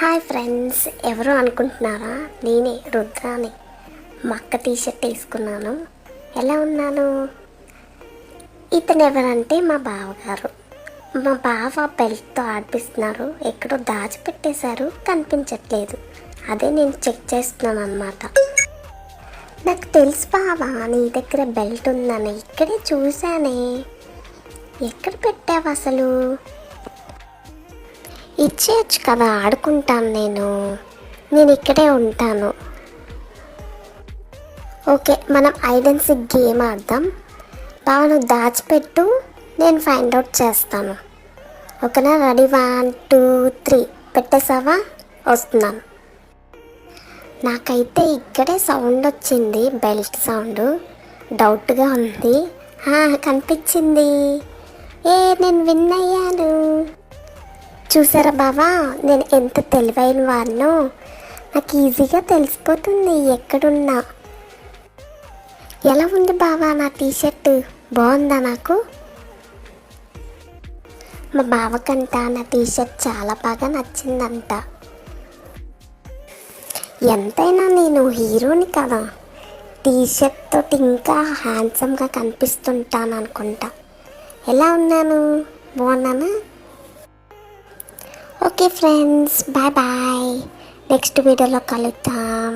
Hi friends, ఎవరు అనుకుంటున్నారా? నేనే రుద్రాని. మా అక్క టీషర్ట్ వేసుకున్నాను. ఎలా ఉన్నాను? ఇతను ఎవరంటే మా బావగారు. మా బావ బెల్ట్తో ఆడిపిస్తున్నారు. ఎక్కడో దాచిపెట్టేశారు, కనిపించట్లేదు. అదే నేను చెక్ చేస్తున్నాను అన్నమాట. నాకు తెలుసు బావా, నీ దగ్గర బెల్ట్ ఉందని. ఇక్కడే చూశానే. ఎక్కడ పెట్టావు అసలు? ఇచ్చేయచ్చు కదా, ఆడుకుంటాను. నేను ఇక్కడే ఉంటాను. ఓకే, మనం హైడ్ అండ్ సీక్ గేమ్ ఆడదాం. బావ, నువ్వు దాచిపెట్టు, నేను ఫైండ్ అవుట్ చేస్తాను. ఓకేనా? రెడీ, 1 2 3. పెట్టేసావా? వస్తున్నాను. నాకైతే ఇక్కడే సౌండ్ వచ్చింది, బెల్ట్ సౌండ్. డౌట్గా ఉంది. కనిపించింది. నేను విన్ అయ్యాను. చూసారా బావా, నేను ఎంత తెలివైన వాడినో. నాకు ఈజీగా తెలిసిపోతుంది ఎక్కడున్నా. ఎలా ఉంది బావా నా టీషర్ట్? బాగుందా నాకు? మా బావకంట నా టీషర్ట్ చాలా బాగా నచ్చిందంట. ఎంతైనా నేను హీరోని కదా, టీషర్ట్ తోటి ఇంకా హ్యాండ్సమ్గా కనిపిస్తుంటాను అనుకుంటా. ఎలా ఉన్నాను? బాగున్నానా? Okay friends, bye bye. Next వీడియోలో కలుద్దాం.